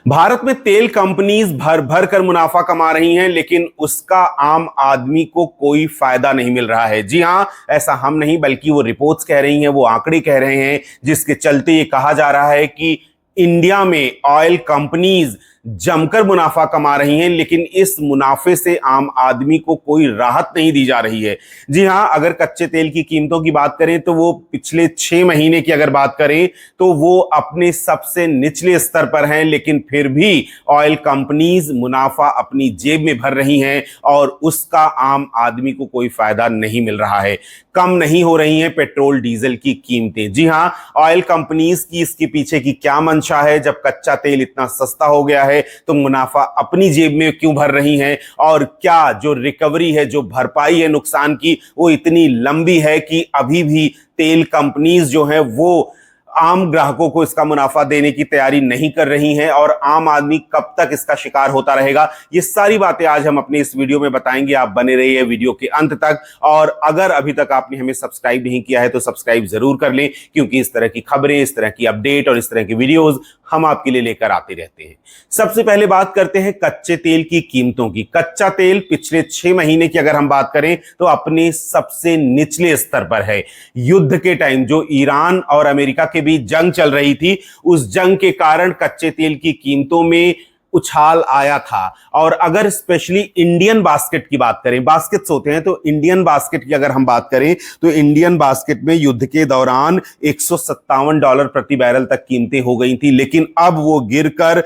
भारत में तेल कंपनीज भर भर कर मुनाफा कमा रही हैं, लेकिन उसका आम आदमी को कोई फायदा नहीं मिल रहा है। जी हां, ऐसा हम नहीं बल्कि वो रिपोर्ट्स कह रही हैं, वो आंकड़े कह रहे हैं, जिसके चलते ये कहा जा रहा है कि इंडिया में ऑयल कंपनीज जमकर मुनाफा कमा रही हैं, लेकिन इस मुनाफे से आम आदमी को कोई राहत नहीं दी जा रही है। जी हां, अगर कच्चे तेल की कीमतों की बात करें तो वो पिछले 6 महीने की अगर बात करें तो वो अपने सबसे निचले स्तर पर हैं, लेकिन फिर भी ऑयल कंपनीज मुनाफा अपनी जेब में भर रही हैं और उसका आम आदमी को कोई फायदा नहीं मिल रहा है। कम नहीं हो रही हैं पेट्रोल डीजल की कीमतें। जी हां, ऑयल कंपनीज की इसके पीछे की क्या मंशा है? जब कच्चा तेल इतना सस्ता हो गया है तो मुनाफा अपनी जेब में क्यों भर रही हैं? और क्या जो रिकवरी है, जो भरपाई है नुकसान की, वो इतनी लंबी है कि अभी भी तेल कंपनीज जो हैं वो आम ग्राहकों को इसका मुनाफा देने की तैयारी नहीं कर रही हैं? और आम आदमी कब तक इसका शिकार होता रहेगा? ये सारी बातें आज हम अपने इस वीडियो में बताएंगे। आप बने रहिए वीडियो के अंत तक। और अगर अभी तक आपने हमें सब्सक्राइब नहीं किया है तो सब्सक्राइब जरूर कर लें, क्योंकि इस तरह की खबरें, इस तरह की अपडेट और इस तरह की वीडियोज हम आपके लिए लेकर आते रहते हैं। सबसे पहले बात करते हैं कच्चे तेल की कीमतों की। कच्चा तेल पिछले 6 महीने की अगर हम बात करें तो अपने सबसे निचले स्तर पर है। युद्ध के टाइम जो ईरान और अमेरिका के बीच जंग चल रही थी, उस जंग के कारण कच्चे तेल की कीमतों में उछाल आया था। और अगर स्पेशली इंडियन बास्केट की बात करें, बास्केट्स होते हैं, तो इंडियन बास्केट की अगर हम बात करें तो इंडियन बास्केट में युद्ध के दौरान $157 प्रति बैरल तक कीमतें हो गई थी, लेकिन अब वो गिरकर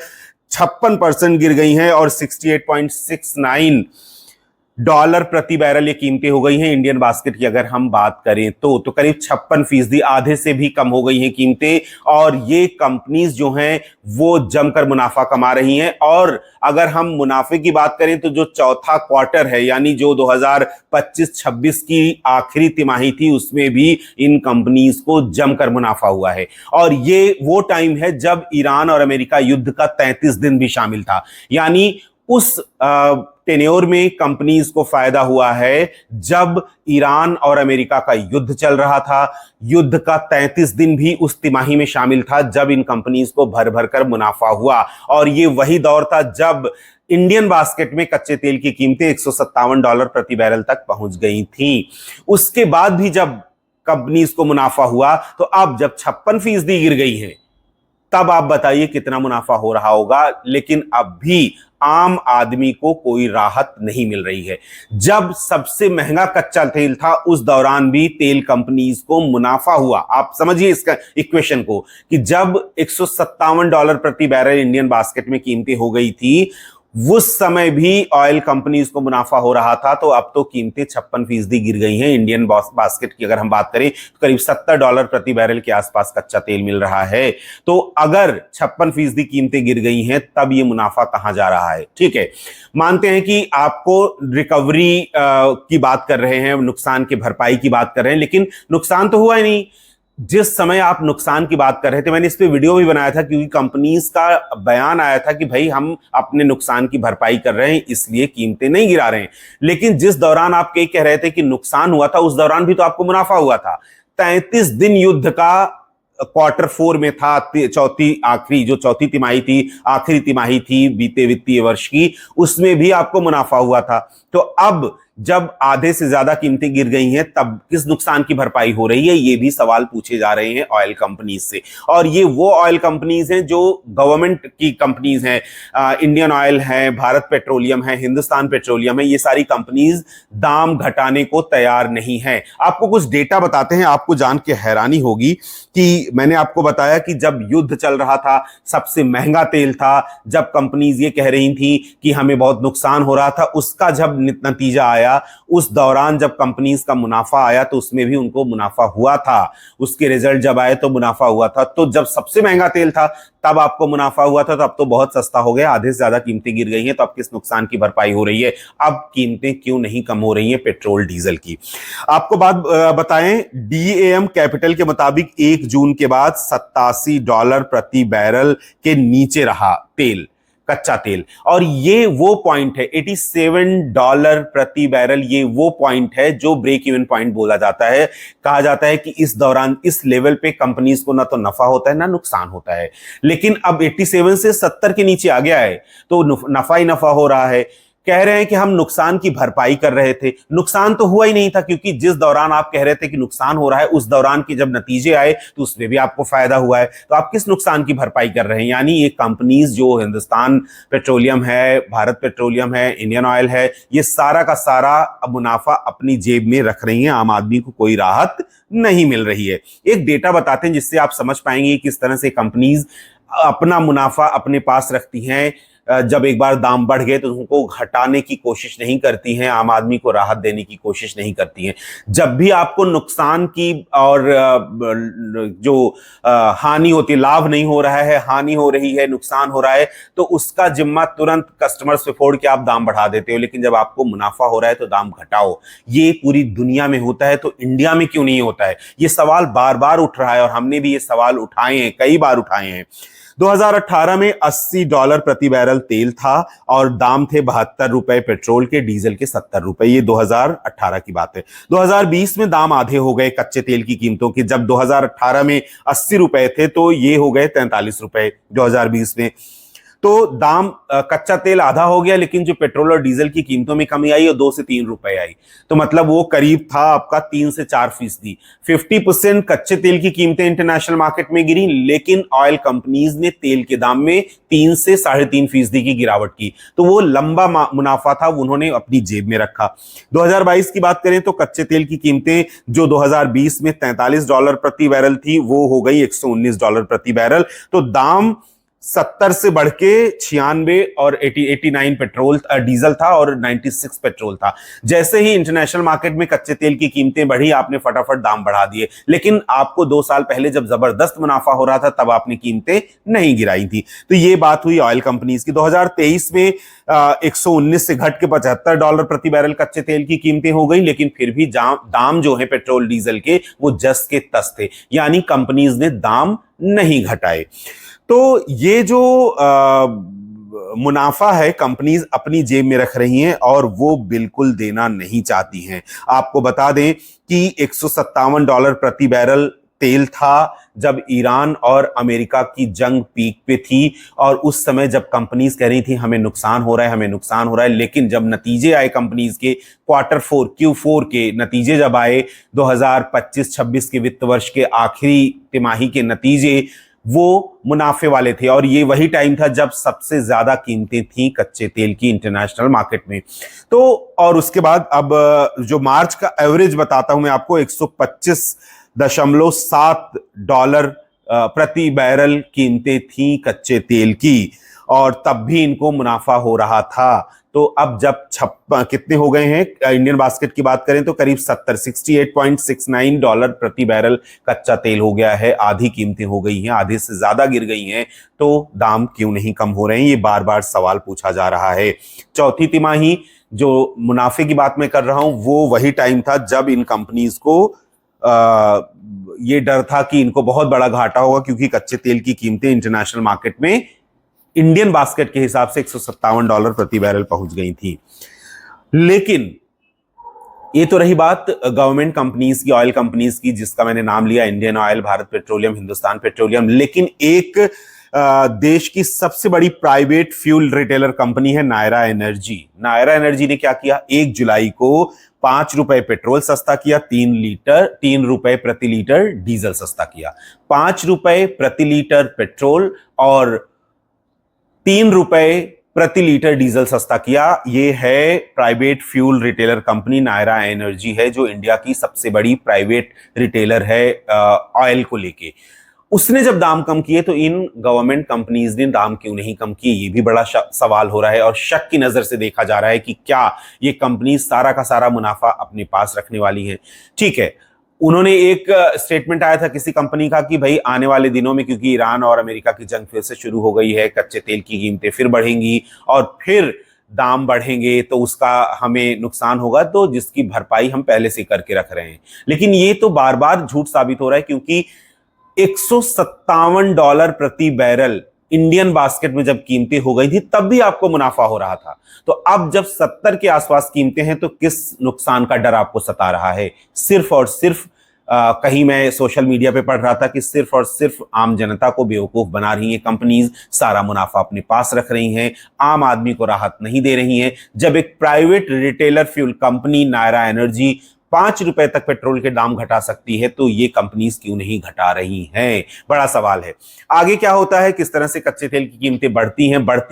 56% गिर गई हैं और $68.69 प्रति बैरल ये कीमतें हो गई हैं। इंडियन बास्केट की अगर हम बात करें तो करीब 56%, आधे से भी कम हो गई हैं कीमतें। और ये कंपनीज जो हैं वो जमकर मुनाफा कमा रही हैं। और अगर हम मुनाफे की बात करें तो जो चौथा क्वार्टर है, यानी जो 2025-26 की आखिरी तिमाही थी, उसमें भी इन कंपनीज को जमकर मुनाफा हुआ है। और ये वो टाइम है जब ईरान और अमेरिका युद्ध का 33 दिन भी शामिल था। यानी उस टेन्योर में कंपनीज को फायदा हुआ है जब ईरान और अमेरिका का युद्ध चल रहा था। युद्ध का 33 दिन भी उस तिमाही में शामिल था जब इन कंपनीज को भर भर कर मुनाफा हुआ। और ये वही दौर था जब इंडियन बास्केट में कच्चे तेल की कीमतें $157 प्रति बैरल तक पहुंच गई थीं। उसके बाद भी जब कंपनीज को मुनाफा हुआ, तो अब जब 56% गिर गई है, तब आप बताइए कितना मुनाफा हो रहा होगा। लेकिन अब भी आम आदमी को कोई राहत नहीं मिल रही है। जब सबसे महंगा कच्चा तेल था, उस दौरान भी तेल कंपनीज को मुनाफा हुआ। आप समझिए इसका इक्वेशन को, कि जब $157 प्रति बैरल इंडियन बास्केट में कीमतें हो गई थी, उस समय भी ऑयल कंपनीज को मुनाफा हो रहा था। तो अब तो कीमतें 56% गिर गई हैं। इंडियन बास्केट की अगर हम बात करें तो करीब $70 प्रति बैरल के आसपास कच्चा तेल मिल रहा है। तो अगर 56% कीमतें गिर गई हैं, तब ये मुनाफा कहां जा रहा है? ठीक है, मानते हैं कि आपको रिकवरी की बात कर रहे हैं, नुकसान की भरपाई की बात कर रहे हैं, लेकिन नुकसान तो हुआ ही नहीं। जिस समय आप नुकसान की बात कर रहे थे, मैंने इस पे वीडियो भी बनाया था, क्योंकि कंपनीज का बयान आया था कि भाई हम अपने नुकसान की भरपाई कर रहे हैं, इसलिए कीमतें नहीं गिरा रहे हैं। लेकिन जिस दौरान आप कह रहे थे कि नुकसान हुआ था, उस दौरान भी तो आपको मुनाफा हुआ था। 33 दिन युद्ध का क्वार्टर 4 में था, चौथी तिमाही थी, आखिरी तिमाही थी बीते वित्तीय वर्ष की, उसमें भी आपको मुनाफा हुआ था। तो अब जब आधे से ज्यादा कीमतें गिर गई हैं, तब किस नुकसान की भरपाई हो रही है? ये भी सवाल पूछे जा रहे हैं ऑयल कंपनीज से। और ये वो ऑयल कंपनीज हैं जो गवर्नमेंट की कंपनीज हैं। इंडियन ऑयल है, भारत पेट्रोलियम है, हिंदुस्तान पेट्रोलियम है, ये सारी कंपनीज दाम घटाने को तैयार नहीं है। आपको कुछ डेटा बताते हैं, आपको जान के हैरानी होगी कि मैंने आपको बताया कि जब युद्ध चल रहा था, सबसे महंगा तेल था, जब कंपनीज ये कह रही थी कि हमें बहुत नुकसान हो रहा था, उसका जब नतीजा आया, उस दौरान जब कंपनीज का मुनाफा आया तो उसमें भी उनको मुनाफा हुआ था। उसके रिजल्ट जब आए तो मुनाफा हुआ था। तो जब सबसे महंगा तेल था तब आपको मुनाफा हुआ था, तब तो बहुत सस्ता हो गया, आधे से ज्यादा कीमतें गिर गई हैं, तो अब किस नुकसान की भरपाई हो रही है? अब कीमतें क्यों नहीं कम हो रही हैं पेट्रोल डीजल की? आपको बात बताएं, डीएम कैपिटल के मुताबिक 1 जून के बाद $87 प्रति बैरल के नीचे रहा तेल। कच्चा तेल। और ये वो पॉइंट है, $87 प्रति बैरल, ये वो पॉइंट है जो ब्रेक इवन पॉइंट बोला जाता है। कहा जाता है कि इस दौरान इस लेवल पे कंपनीज को ना तो नफा होता है ना नुकसान होता है। लेकिन अब 87 से 70 के नीचे आ गया है तो नफा ही नफा हो रहा है। कह रहे हैं कि हम नुकसान की भरपाई कर रहे थे, नुकसान तो हुआ ही नहीं था, क्योंकि जिस दौरान आप कह रहे थे कि नुकसान हो रहा है उस दौरान के जब नतीजे आए तो उसमें भी आपको फायदा हुआ है। तो आप किस नुकसान की भरपाई कर रहे हैं? यानी ये कंपनीज जो हिंदुस्तान पेट्रोलियम है, भारत पेट्रोलियम है, इंडियन ऑयल है, ये सारा का सारा अब मुनाफा अपनी जेब में रख रही हैं, आम आदमी को कोई राहत नहीं मिल रही है। एक डेटा बताते हैं जिससे आप समझ पाएंगे किस तरह से कंपनीज अपना मुनाफा अपने पास रखती हैं। जब एक बार दाम बढ़ गए तो उनको घटाने की कोशिश नहीं करती हैं, आम आदमी को राहत देने की कोशिश नहीं करती हैं। जब भी आपको नुकसान की और जो हानि होती है, लाभ नहीं हो रहा है, हानि हो रही है, नुकसान हो रहा है, तो उसका जिम्मा तुरंत कस्टमर्स पे फोड़ के आप दाम बढ़ा देते हो। लेकिन जब आपको मुनाफा हो रहा है तो दाम घटाओ। ये पूरी दुनिया में होता है तो इंडिया में क्यों नहीं होता है? ये सवाल बार बार उठ रहा है और हमने भी ये सवाल उठाए हैं, कई बार उठाए हैं। 2018 में $80 प्रति बैरल तेल था और दाम थे ₹72 पेट्रोल के, डीजल के ₹70। ये 2018 की बात है। 2020 में दाम आधे हो गए कच्चे तेल की कीमतों के। जब 2018 में ₹80 थे तो ये हो गए ₹43 2020 में। तो दाम कच्चा तेल आधा हो गया, लेकिन जो पेट्रोल और डीजल की कीमतों में कमी आई वो ₹2 से ₹3 आई। तो मतलब वो करीब था आपका 3 से 4%। 50% कच्चे तेल की कीमतें इंटरनेशनल मार्केट में गिरी, लेकिन ऑयल कंपनीज ने तेल के दाम में 3 से 3.5% की गिरावट की। तो वो लंबा मुनाफा था, उन्होंने अपनी जेब में रखा। 2022 की बात करें तो कच्चे तेल की कीमतें जो 2020 में $43 प्रति बैरल थी वो हो गई $119 प्रति बैरल। तो दाम 70 से बढ़ के 96 और 89 पेट्रोल डीजल था और 96 पेट्रोल था। जैसे ही इंटरनेशनल मार्केट में कच्चे तेल की कीमतें बढ़ी, आपने फटाफट दाम बढ़ा दिए। लेकिन आपको 2 साल पहले जब जबरदस्त मुनाफा हो रहा था तब आपने कीमतें नहीं गिराई थी। तो ये बात हुई ऑयल कंपनीज की। 2023 में 119 से घट के $75 प्रति बैरल कच्चे तेल की कीमतें हो गई, लेकिन फिर भी दाम जो है पेट्रोल डीजल के वो जस के तस थे, यानी कंपनीज ने दाम नहीं घटाए। तो ये जो मुनाफा है कंपनीज अपनी जेब में रख रही हैं और वो बिल्कुल देना नहीं चाहती हैं। आपको बता दें कि $157 प्रति बैरल तेल था जब ईरान और अमेरिका की जंग पीक पे थी, और उस समय जब कंपनीज कह रही थी हमें नुकसान हो रहा है, हमें नुकसान हो रहा है। लेकिन जब नतीजे आए कंपनीज के Q4 के नतीजे जब आए 2025-26 के वित्त वर्ष के आखिरी तिमाही के नतीजे, वो मुनाफे वाले थे। और ये वही टाइम था जब सबसे ज्यादा कीमतें थी कच्चे तेल की इंटरनेशनल मार्केट में। तो और उसके बाद अब जो मार्च का एवरेज बताता हूं मैं आपको, $125.7 प्रति बैरल कीमतें थी कच्चे तेल की, और तब भी इनको मुनाफा हो रहा था। तो अब जब कितने हो गए हैं इंडियन बास्केट की बात करें तो करीब $68.69 प्रति बैरल कच्चा तेल हो गया है। आधी कीमतें हो गई हैं, आधे से ज्यादा गिर गई हैं। तो दाम क्यों नहीं कम हो रहे हैं, ये बार बार सवाल पूछा जा रहा है। चौथी तिमाही जो मुनाफे की बात मैं कर रहा हूं वो वही टाइम था जब इन कंपनीज को ये डर था कि इनको बहुत बड़ा घाटा होगा, क्योंकि कच्चे तेल की कीमतें इंटरनेशनल मार्केट में इंडियन बास्केट के हिसाब से $157 प्रति बैरल पहुंच गई थी। लेकिन ये तो रही बात गवर्नमेंट कंपनीज की, ऑयल कंपनीज की, जिसका मैंने नाम लिया, Indian oil, Bharat petroleum, Hindustan petroleum. लेकिन एक देश की सबसे बड़ी प्राइवेट फ्यूल रिटेलर कंपनी है नायरा एनर्जी। नायरा एनर्जी ने क्या किया, 1 जुलाई को ₹5 पेट्रोल सस्ता किया, ₹3 प्रति लीटर डीजल सस्ता किया। ₹5 प्रति लीटर पेट्रोल और ₹3 प्रति लीटर डीजल सस्ता किया। ये है private fuel retailer company Nayara energy है, जो इंडिया की सबसे बड़ी प्राइवेट रिटेलर है ऑयल को लेके। उसने जब दाम कम किए तो इन गवर्नमेंट कंपनीज ने दाम क्यों नहीं कम किए, ये भी बड़ा सवाल हो रहा है। और शक की नजर से देखा जा रहा है कि क्या ये कंपनी सारा का सारा मुनाफा अपने पास रखने वाली है। ठीक है, उन्होंने एक स्टेटमेंट आया था किसी कंपनी का कि भाई आने वाले दिनों में, क्योंकि ईरान और अमेरिका की जंग फिर से शुरू हो गई है, कच्चे तेल की कीमतें फिर बढ़ेंगी और फिर दाम बढ़ेंगे तो उसका हमें नुकसान होगा, तो जिसकी भरपाई हम पहले से करके रख रहे हैं। लेकिन ये तो बार बार झूठ साबित हो रहा है, क्योंकि $157 प्रति बैरल इंडियन बास्केट में जब कीमतें हो गई थी तब भी आपको मुनाफा हो रहा था। तो अब जब 70 के आसपास कीमतें हैं तो किस नुकसान का डर आपको सता रहा है? सिर्फ और सिर्फ कहीं मैं सोशल मीडिया पे पढ़ रहा था कि सिर्फ और सिर्फ आम जनता को बेवकूफ बना रही हैं कंपनीज, सारा मुनाफा अपने पास रख रही हैं, आम आदमी को राहत नहीं दे रही हैं। जब एक private retailer fuel company Nayara energy 5 रुपए तक पेट्रोल के दाम घटा सकती है तो ये कंपनीज क्यों नहीं घटा रही हैं? बड़ा सवाल है। आगे क्या होता है, किस तरह से कच्चे तेल की कीमतें बढ़ती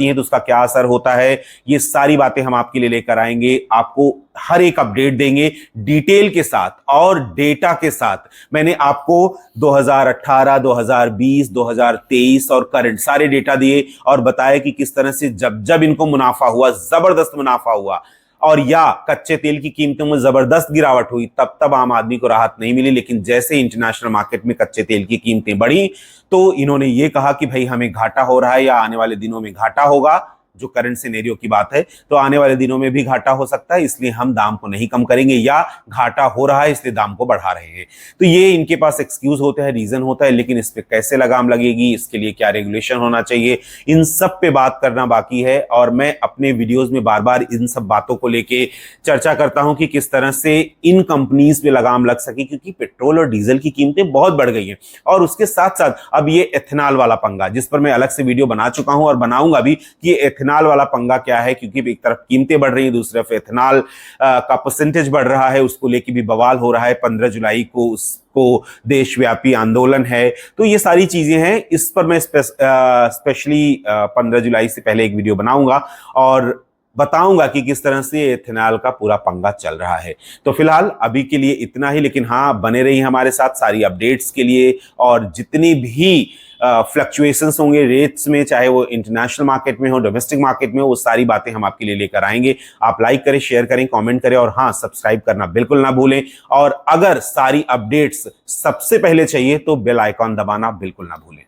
हैं तो उसका क्या असर होता है, ये सारी बातें हम आपके लिए लेकर आएंगे। आपको हर एक अपडेट देंगे डिटेल के साथ और डेटा के साथ। मैंने आपको 2018, 2020, 2023 और करंट सारे डेटा दिए और बताया कि किस तरह से जब जब इनको मुनाफा हुआ, जबरदस्त मुनाफा हुआ, और या कच्चे तेल की कीमतों में जबरदस्त गिरावट हुई, तब तब आम आदमी को राहत नहीं मिली। लेकिन जैसे इंटरनेशनल मार्केट में कच्चे तेल की कीमतें बढ़ी तो इन्होंने ये कहा कि भाई हमें घाटा हो रहा है या आने वाले दिनों में घाटा होगा। जो करंट सिनेरियो की बात है तो आने वाले दिनों में भी घाटा हो सकता है, इसलिए हम दाम को नहीं कम करेंगे, या घाटा हो रहा है इसलिए दाम को बढ़ा रहे हैं। तो ये इनके पास एक्सक्यूज होता है, रीजन होता है, लेकिन इस पे कैसे लगाम लगेगी, इसके लिए क्या रेगुलेशन होना चाहिए, इन सब पे बात करना बाकी है। और मैं अपने वीडियोस में बार बार इन सब बातों को लेके चर्चा करता हूं कि किस तरह से इन कंपनीज पे लगाम लग सके, क्योंकि पेट्रोल और डीजल की कीमतें बहुत बढ़ गई हैं। और उसके साथ साथ अब ये एथेनॉल वाला पंगा, जिस पर मैं अलग से वीडियो बना चुका हूं और बनाऊंगा भी, कि एथेनॉल वाला पंगा क्या है, क्योंकि एक तरफ कीमतें बढ़ रही हैं, दूसरी तरफ एथेनॉल का परसेंटेज बढ़ रहा है, उसको लेके भी बवाल हो रहा है। 15 जुलाई को उसको देशव्यापी आंदोलन है। तो ये सारी चीजें हैं, इस पर मैं स्पेशली 15 जुलाई से पहले एक वीडियो बनाऊंगा और बताऊंगा कि किस तरह से एथेनॉल का पूरा पंगा चल रहा है। तो फिलहाल अभी के लिए इतना ही, लेकिन हाँ, बने रहिए हमारे साथ सारी अपडेट्स के लिए। और जितनी भी फ्लक्चुएशंस होंगे रेट्स में, चाहे वो इंटरनेशनल मार्केट में हो, डोमेस्टिक मार्केट में हो, वो सारी बातें हम आपके लिए लेकर आएंगे। आप लाइक करें, शेयर करें, कमेंट करें और हाँ, सब्सक्राइब करना बिल्कुल ना भूलें। और अगर सारी अपडेट्स सबसे पहले चाहिए तो बेल आइकॉन दबाना बिल्कुल ना भूलें।